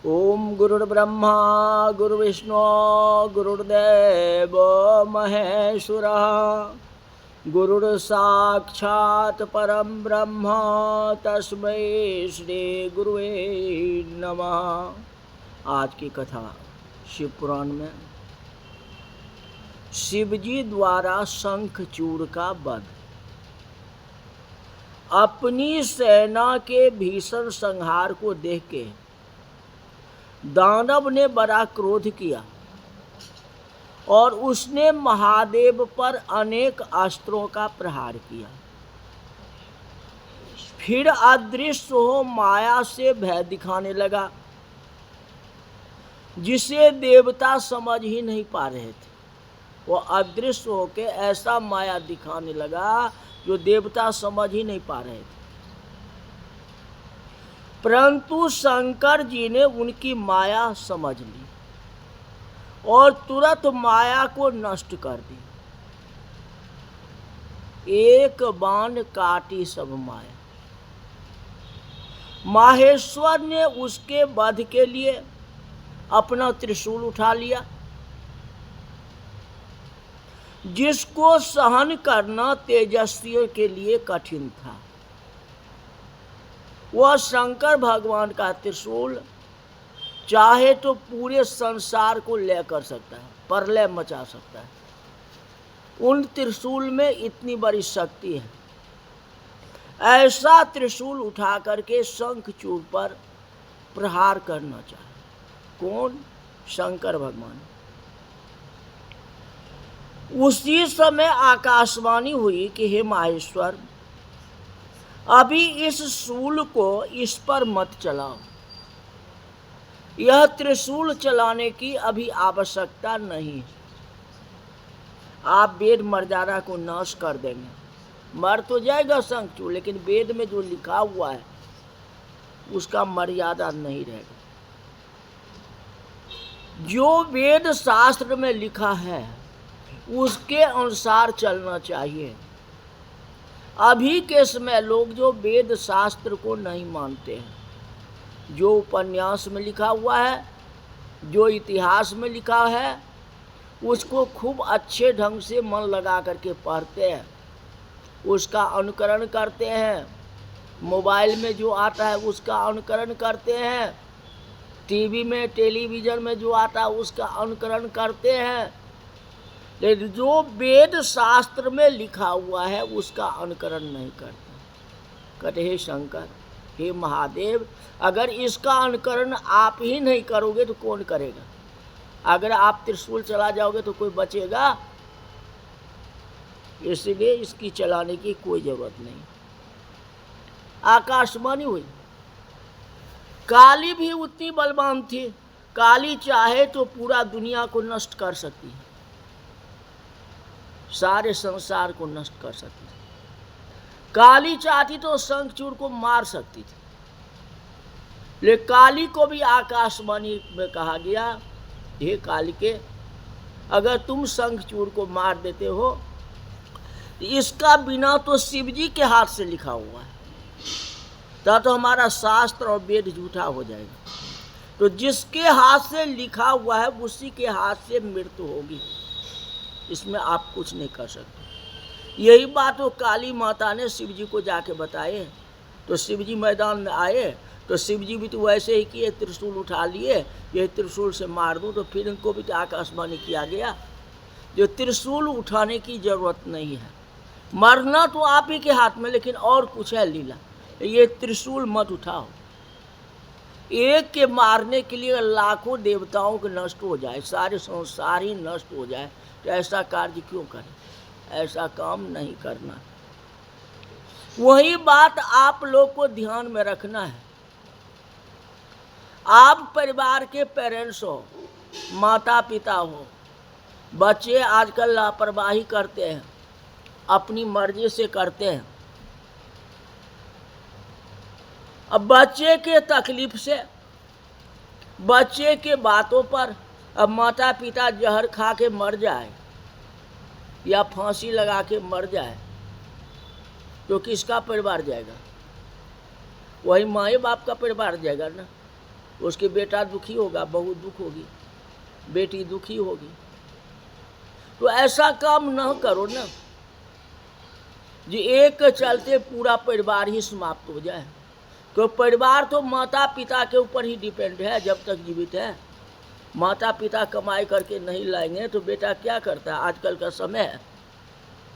ओम गुरुर्ब्रह्मा गुरुर्विष्णु गुरुर्देव महेश्वरः गुरुर्साक्षात् परम ब्रह्म तस्मै श्री गुरुवे नमः। आज की कथा शिव पुराण में शिवजी द्वारा शंखचूड़ का वध। अपनी सेना के भीषण संहार को देख के दानव ने बड़ा क्रोध किया और उसने महादेव पर अनेक अस्त्रों का प्रहार किया। फिर अदृश्य हो माया से भय दिखाने लगा, जिसे देवता समझ ही नहीं पा रहे थे। वो अदृश्य होके ऐसा माया दिखाने लगा जो देवता समझ ही नहीं पा रहे थे। परंतु शंकर जी ने उनकी माया समझ ली और तुरंत माया को नष्ट कर दी। एक बाण काटी सब माया। माहेश्वर ने उसके वध के लिए अपना त्रिशूल उठा लिया, जिसको सहन करना तेजस्वियों के लिए कठिन था। वह शंकर भगवान का त्रिशूल चाहे तो पूरे संसार को ले कर सकता है, प्रलय मचा सकता है। उन त्रिशूल में इतनी बड़ी शक्ति है। ऐसा त्रिशूल उठा करके शंखचूड़ पर प्रहार करना चाहे। कौन? शंकर भगवान। उसी समय आकाशवाणी हुई कि हे माहेश्वर, अभी इस शूल को इस पर मत चलाओ। यह त्रिशूल चलाने की अभी आवश्यकता नहीं। आप वेद मर्यादा को नाश कर देंगे। मर तो जाएगा शंखचूड़, लेकिन वेद में जो लिखा हुआ है उसका मर्यादा नहीं रहेगा। जो वेद शास्त्र में लिखा है उसके अनुसार चलना चाहिए। अभी के समय लोग जो वेद शास्त्र को नहीं मानते हैं, जो उपन्यास में लिखा हुआ है, जो इतिहास में लिखा है, उसको खूब अच्छे ढंग से मन लगा करके पढ़ते हैं, उसका अनुकरण करते हैं। मोबाइल में जो आता है उसका अनुकरण करते हैं, टीवी में टेलीविज़न में जो आता है उसका अनुकरण करते हैं, लेकिन जो वेद शास्त्र में लिखा हुआ है उसका अनुकरण नहीं करते। कहते हे शंकर, हे महादेव, अगर इसका अनुकरण आप ही नहीं करोगे तो कौन करेगा? अगर आप त्रिशूल चला जाओगे तो कोई बचेगा? इसलिए इसकी चलाने की कोई जरूरत नहीं। आकाशवाणी हुई। काली भी उतनी बलवान थी। काली चाहे तो पूरा दुनिया को नष्ट कर सकती है, सारे संसार को नष्ट कर सकती थी। काली चाहती तो शंखचूड़ को मार सकती थी, लेकिन काली को भी आकाशवाणी में कहा गया, हे कालिके, अगर तुम शंखचूड़ को मार देते हो, इसका बिना तो शिवजी के हाथ से लिखा हुआ है, तब तो हमारा शास्त्र और वेद झूठा हो जाएगा। तो जिसके हाथ से लिखा हुआ है उसी के हाथ से मृत्यु होगी। इसमें आप कुछ नहीं कर सकते। यही बात वो काली माता ने शिवजी को जाके बताए। तो शिवजी मैदान में आए तो शिवजी भी तो वैसे ही किए, त्रिशूल उठा लिए, ये त्रिशूल से मार दूं। तो फिर इनको भी तो आकाशवाणी किया गया, जो त्रिशूल उठाने की जरूरत नहीं है, मरना तो आप ही के हाथ में, लेकिन और कुछ है लीला, ये त्रिशूल मत उठाओ। एक के मारने के लिए लाखों देवताओं के नष्ट हो जाए, सारे संसार ही नष्ट हो जाए, तो ऐसा कार्य क्यों करें? ऐसा काम नहीं करना। वही बात आप लोग को ध्यान में रखना है। आप परिवार के पेरेंट्स हो, माता पिता हो, बच्चे आजकल लापरवाही करते हैं, अपनी मर्जी से करते हैं। अब बच्चे के तकलीफ से, बच्चे के बातों पर अब माता पिता जहर खा के मर जाए या फांसी लगा के मर जाए तो किसका परिवार जाएगा? वही माँ बाप का परिवार जाएगा ना। उसके बेटा दुखी होगा, बहू दुख होगी, बेटी दुखी होगी। तो ऐसा काम न करो ना जी एक चलते पूरा परिवार ही समाप्त हो जाए। तो परिवार तो माता पिता के ऊपर ही डिपेंड है जब तक जीवित है। माता पिता कमाई करके नहीं लाएंगे तो बेटा क्या करता है? आजकल का समय है,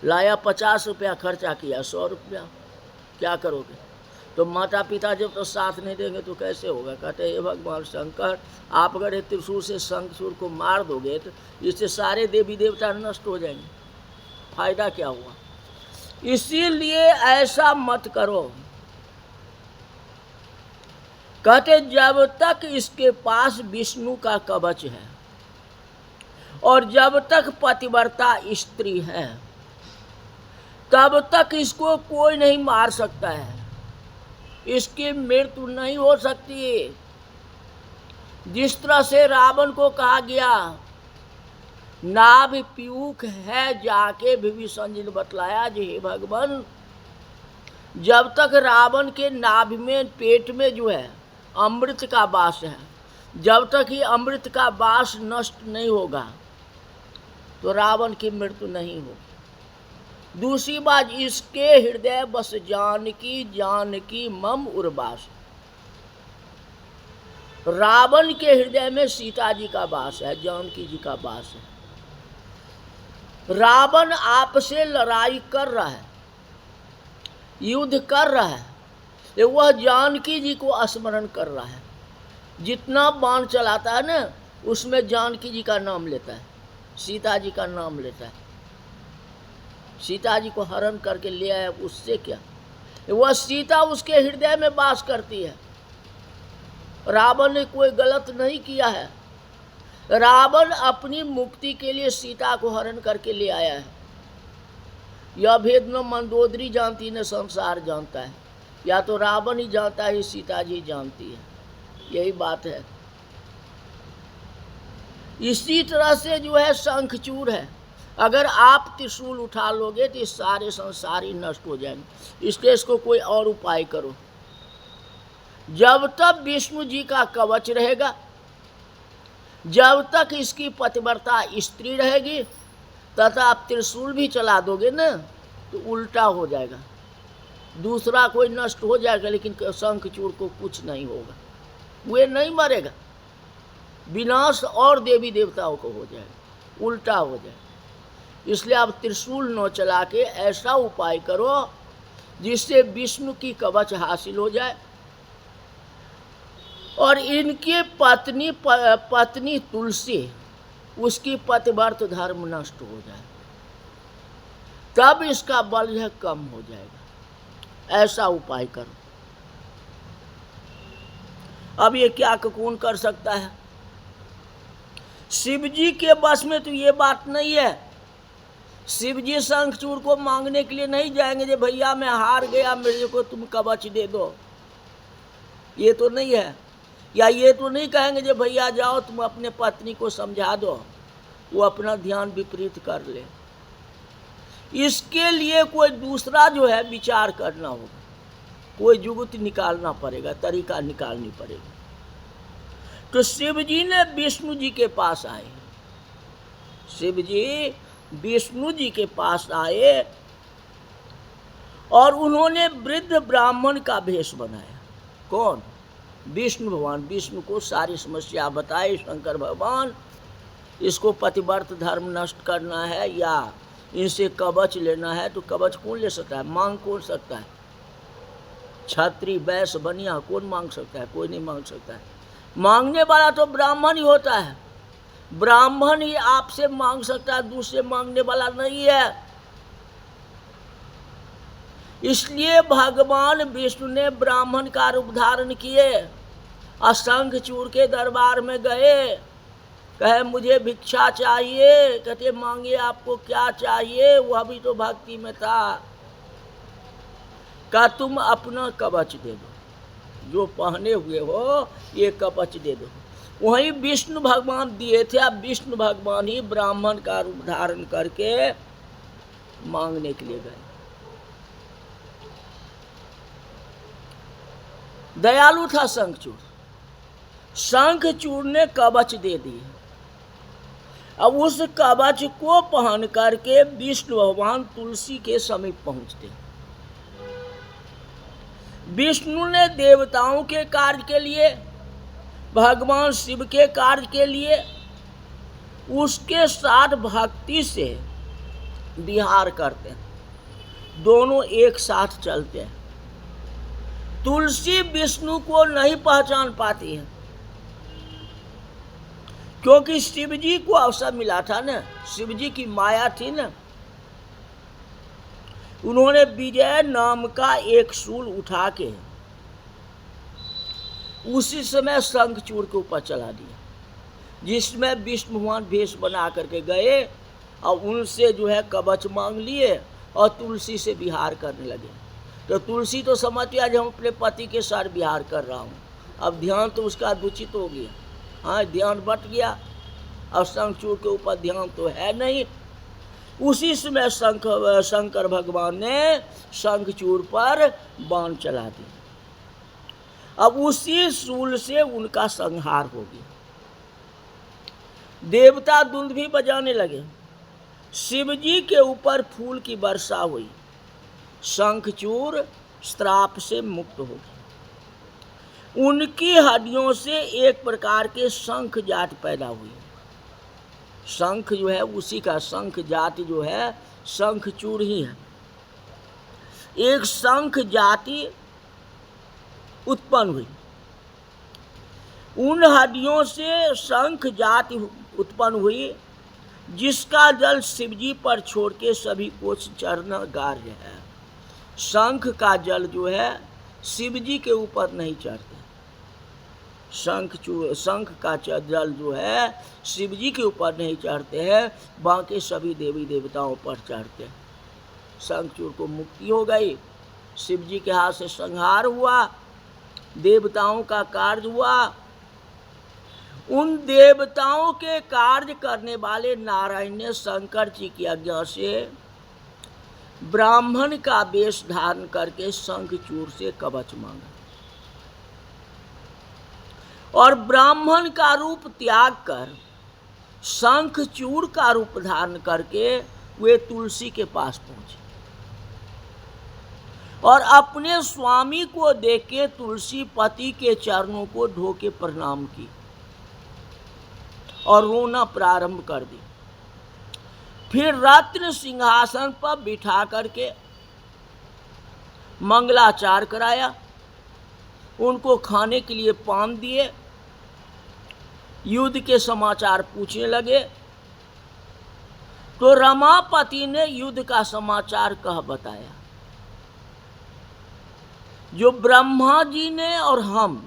लाया 50 रुपया, खर्चा किया 100 रुपया, क्या करोगे? तो माता पिता जब तो साथ नहीं देंगे तो कैसे होगा? कहते हे भगवान शंकर, आप अगर एक त्रिशूल से शंखचूड़ को मार दोगे तो इससे सारे देवी देवता नष्ट हो जाएंगे, फायदा क्या हुआ? इसीलिए ऐसा मत करो। कहते जब तक इसके पास विष्णु का कवच है और जब तक पतिव्रता स्त्री है तब तक इसको कोई नहीं मार सकता है, इसकी मृत्यु नहीं हो सकती। जिस तरह से रावण को कहा गया नाभ पीयूष है, जाके विभीषण जी ने बतलाया जी हे भगवान, जब तक रावण के नाभि में पेट में जो है अमृत का वास है, जब तक ही अमृत का वास नष्ट नहीं होगा तो रावण की मृत्यु नहीं होगी। दूसरी बात, इसके हृदय बस जानकी जानकी मम उर्वास, रावण के हृदय में सीता जी का वास है, जानकी जी का वास है। रावण आपसे लड़ाई कर रहा है, युद्ध कर रहा है, वह जानकी जी को स्मरण कर रहा है। जितना बाण चलाता है ना उसमें जानकी जी का नाम लेता है, सीता जी का नाम लेता है। सीता जी को हरण करके ले आया, उससे क्या? वह सीता उसके हृदय में वास करती है। रावण ने कोई गलत नहीं किया है, रावण अपनी मुक्ति के लिए सीता को हरण करके ले आया है। यह भेद न मंदोदरी जानती न संसार जानता है, या तो रावण ही जानता है, सीता जी जानती है, यही बात है। इसी तरह से जो है शंखचूड़ है, अगर आप त्रिशूल उठा लोगे तो सारे संसार ही नष्ट हो जाएंगे। इसलिए इसको कोई और उपाय करो। जब तक विष्णु जी का कवच रहेगा, जब तक इसकी पतिव्रता स्त्री रहेगी, तथा आप त्रिशूल भी चला दोगे ना तो उल्टा हो जाएगा, दूसरा कोई नष्ट हो जाएगा, लेकिन शंखचूड़ को कुछ नहीं होगा, वे नहीं मरेगा, विनाश और देवी देवताओं को हो जाएगा, उल्टा हो जाएगा। इसलिए आप त्रिशूल न चला के ऐसा उपाय करो जिससे विष्णु की कवच हासिल हो जाए और इनके पत्नी तुलसी, उसकी पतिव्रत धर्म नष्ट हो जाए, तब इसका बल है कम हो जाएगा। ऐसा उपाय करो। अब ये क्या कौन कर सकता है? शिव जी के बस में तो ये बात नहीं है। शिव जी शंखचूड़ को मांगने के लिए नहीं जाएंगे कि भैया मैं हार गया, मेरे को तुम कवच दे दो, ये तो नहीं है। या ये तो नहीं कहेंगे कि भैया जाओ तुम अपने पत्नी को समझा दो, वो अपना ध्यान विपरीत कर ले। इसके लिए कोई दूसरा जो है विचार करना होगा, कोई जुगुत निकालना पड़ेगा, तरीका निकालनी पड़ेगी। तो शिव जी ने विष्णु जी के पास आए, शिव जी विष्णु जी के पास आए और उन्होंने वृद्ध ब्राह्मण का भेष बनाया। कौन? विष्णु भगवान। विष्णु को सारी समस्या बताई, शंकर भगवान इसको पतिव्रत धर्म नष्ट करना है या इनसे कवच लेना है, तो कवच कौन ले सकता है? मांग कौन सकता है? छत्री वैश्य बनिया कौन मांग सकता है? कोई नहीं मांग सकता है। मांगने वाला तो ब्राह्मण ही होता है, ब्राह्मण ही आपसे मांग सकता है, दूसरे मांगने वाला नहीं है। इसलिए भगवान विष्णु ने ब्राह्मण का रूप धारण किए, शंखचूड़ के दरबार में गए, कहे मुझे भिक्षा चाहिए। कहते मांगे आपको क्या चाहिए? वह भी तो भक्ति में था। कहा तुम अपना कवच दे दो, जो पहने हुए हो ये कवच दे दो। वहीं विष्णु भगवान दिए थे। अब विष्णु भगवान ही ब्राह्मण का रूप धारण करके मांगने के लिए गए। दयालु था शंखचूड़, शंखचूड़ ने कवच दे दिए। अब उस कवच को पहन करके विष्णु भगवान तुलसी के समीप पहुंचते। विष्णु ने देवताओं के कार्य के लिए, भगवान शिव के कार्य के लिए उसके साथ भक्ति से विहार करते हैं, दोनों एक साथ चलते हैं। तुलसी विष्णु को नहीं पहचान पाती है, क्योंकि शिव जी को अवसर मिला था ना, शिव जी की माया थी ना। उन्होंने विजय नाम का एक शूल उठा के उसी समय शंखचूड़ के ऊपर चला दिया, जिसमें विष्णु भगवान भेष बना करके गए और उनसे जो है कवच मांग लिए और तुलसी से विहार करने लगे। तो तुलसी तो समझती आज हम अपने पति के साथ विहार कर रहा हूँ, अब ध्यान तो उसका दूषित हो गया। हाँ, ध्यान बट गया, अब शंखचूड़ के ऊपर ध्यान तो है नहीं। उसी समय शंकर भगवान ने शंखचूड़ पर बाण चला दिया। अब उसी शूल से उनका संहार हो गया। देवता धुंध भी बजाने लगे, शिव जी के ऊपर फूल की वर्षा हुई, शंखचूड़ श्राप से मुक्त हो गए। उनकी हड्डियों से एक प्रकार के शंख जाति पैदा हुई। शंख जो है उसी का शंख जाति जो है शंखचूड़ ही है। एक शंख जाति उत्पन्न हुई। उन हड्डियों से शंख जाति उत्पन्न हुई, जिसका जल शिवजी पर छोड़ के सभी को चरना कार्य है। शंख का जल जो है शिवजी के ऊपर नहीं चढ़ता। शंख का जल जो है शिवजी के ऊपर नहीं चढ़ते हैं, बाकी सभी देवी देवताओं पर चढ़ते हैं। शंखचूड़ को मुक्ति हो गई, शिवजी के हाथ से संहार हुआ, देवताओं का कार्य हुआ। उन देवताओं के कार्य करने वाले नारायण ने शंकर जी की आज्ञा से ब्राह्मण का वेश धारण करके शंखचूड़ से कवच मांगा और ब्राह्मण का रूप त्याग कर शंखचूड़ का रूप धारण करके वे तुलसी के पास पहुंचे और अपने स्वामी को देख के तुलसी पति के चरणों को धो के प्रणाम की और रोना प्रारंभ कर दी। फिर रत्न सिंहासन पर बिठा करके मंगलाचार कराया, उनको खाने के लिए पान दिए, युद्ध के समाचार पूछने लगे। तो रमापति ने युद्ध का समाचार कह बताया। जो ब्रह्मा जी ने और हम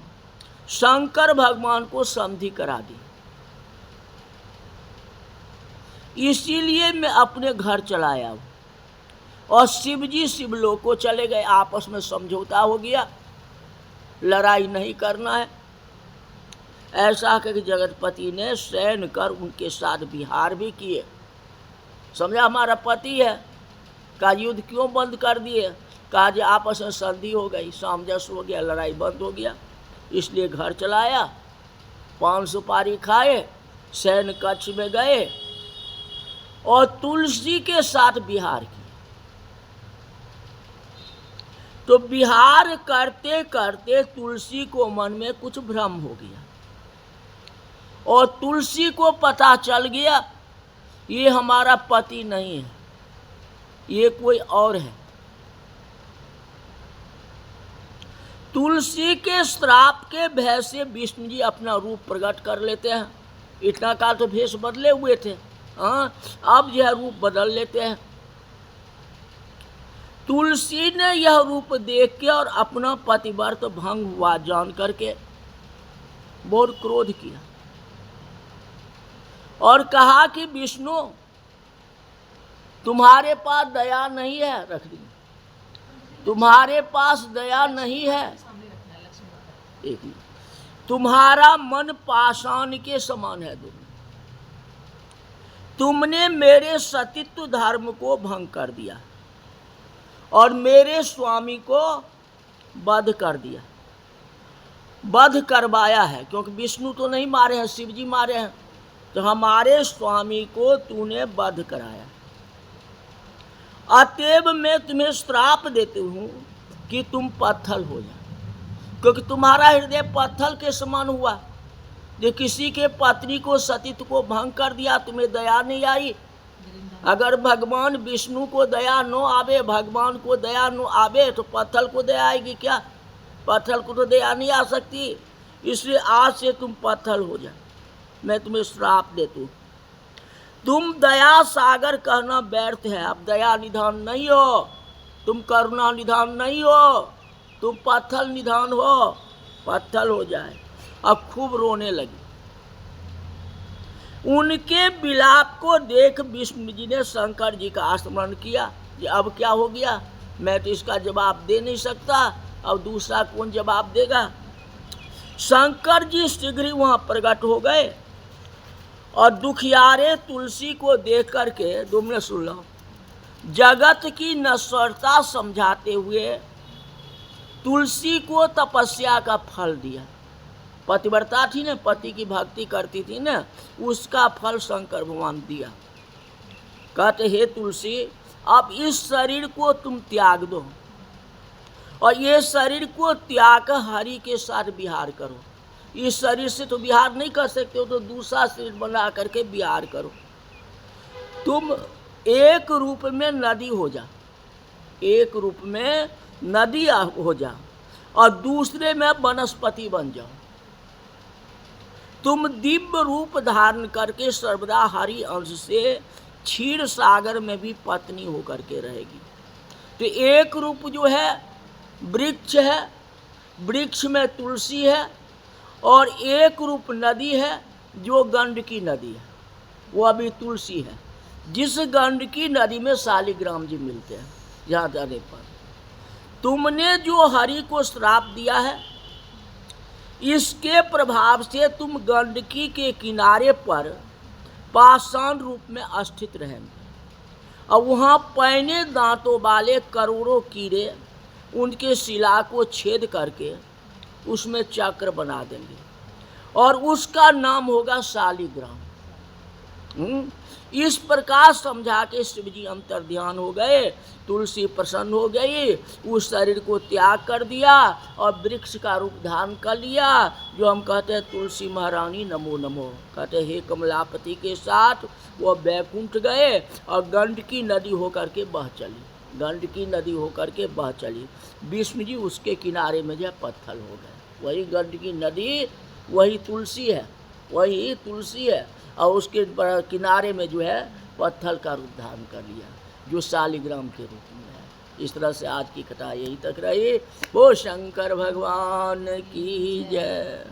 शंकर भगवान को संधि करा दी, इसीलिए मैं अपने घर चला आया और शिव जी शिवलोक को चले गए। आपस में समझौता हो गया, लड़ाई नहीं करना है। ऐसा कि जगतपति ने शयन कर उनके साथ विहार भी किए। समझा, हमारा पति है, का युद्ध क्यों बंद कर दिए? कहा जी आपस में संधि हो गई, सामंजस्य हो गया, लड़ाई बंद हो गया, इसलिए घर चलाया। पान सुपारी खाए, शयन कक्ष में गए और तुलसी के साथ विहार किया। तो विहार करते करते तुलसी को मन में कुछ भ्रम हो गया और तुलसी को पता चल गया ये हमारा पति नहीं है, ये कोई और है। तुलसी के श्राप के भय से विष्णु जी अपना रूप प्रकट कर लेते हैं। इतना काल तो भेष बदले हुए थे, हाँ, अब यह रूप बदल लेते हैं। तुलसी ने यह रूप देख के और अपना पतिव्रत भंग हुआ जान करके बहुत क्रोध किया और कहा कि विष्णु तुम्हारे पास दया नहीं है, रख दी, तुम्हारे पास दया नहीं है। एक तुम्हारा मन पाषाण के समान है। तुमने मेरे सतीत्व धर्म को भंग कर दिया और मेरे स्वामी को वध कर दिया वध करवाया है, क्योंकि विष्णु तो नहीं मारे हैं, शिव जी मारे हैं, तो हमारे स्वामी को तूने वध कराया। अतएव मैं तुम्हें श्राप देती हूं कि तुम पत्थर हो जाओ, क्योंकि तुम्हारा हृदय पत्थर के समान हुआ। जो किसी के पत्नी को सतीत्व को भंग कर दिया, तुम्हें दया नहीं आई। अगर भगवान विष्णु को दया न आवे, भगवान को दया न आवे, तो पत्थर को दया आएगी क्या? पत्थर को तो दया नहीं आ सकती। इसलिए आज से तुम पत्थर हो जाओ, मैं तुम्हें श्राप देती हूँ। तुम दया सागर कहना व्यर्थ है, अब दया निधान नहीं हो, तुम करुणा निधान नहीं हो, तुम पत्थर निधान हो, पत्थर हो जाए। अब खूब रोने लगी। उनके विलाप को देख विष्णु जी ने शंकर जी का स्मरण किया कि अब क्या हो गया, मैं तो इसका जवाब दे नहीं सकता, अब दूसरा कौन जवाब देगा। शंकर जी शीघ्र ही वहां प्रकट हो गए और दुखियारे तुलसी को देख करके, 2 मिनट सुन लो, जगत की नश्वरता समझाते हुए तुलसी को तपस्या का फल दिया। पतिव्रता थी ना, पति की भक्ति करती थी ना, उसका फल शंकर भगवान दिया। कहते हे तुलसी, अब इस शरीर को तुम त्याग दो और ये शरीर को त्याग कर हरि के साथ विहार करो। इस शरीर से तो विहार नहीं कर सकते हो, तो दूसरा शरीर बना करके विहार करो। तुम एक रूप में नदी हो जा, एक रूप में नदी हो जा और दूसरे में वनस्पति बन जाओ। तुम दिव्य रूप धारण करके सर्वदा हरि अंश से क्षीर सागर में भी पत्नी होकर के रहेगी। तो एक रूप जो है वृक्ष है, वृक्ष में तुलसी है, और एक रूप नदी है जो गंडकी नदी है, वो अभी तुलसी है। जिस गंडकी नदी में शालिग्राम जी मिलते हैं, जहाँ जाने पर तुमने जो हरि को श्राप दिया है, इसके प्रभाव से तुम गंडकी के किनारे पर पाषाण रूप में स्थित रहेंगे और वहाँ पैने दांतों वाले करोड़ों कीड़े उनके शिला को छेद करके उसमें चक्र बना देंगे और उसका नाम होगा शालिग्राम। इस प्रकार समझा के शिव जी अंतर ध्यान हो गए, तुलसी प्रसन्न हो गई, उस शरीर को त्याग कर दिया और वृक्ष का रूप धारण कर लिया, जो हम कहते हैं तुलसी महारानी नमो नमो। कहते हे कमलापति के साथ वो बैकुंठ गए और गंडकी नदी होकर के बह चली, गंडकी नदी होकर के बह चली। विष्णु जी उसके किनारे में जो पत्थर हो गए। वही गंडकी नदी, वही तुलसी है, वही तुलसी है, और उसके किनारे में जो है पत्थर का रूप धारण कर लिया, जो शालिग्राम के रूप में है। इस तरह से आज की कथा यही तक रही। वो शंकर भगवान की जय।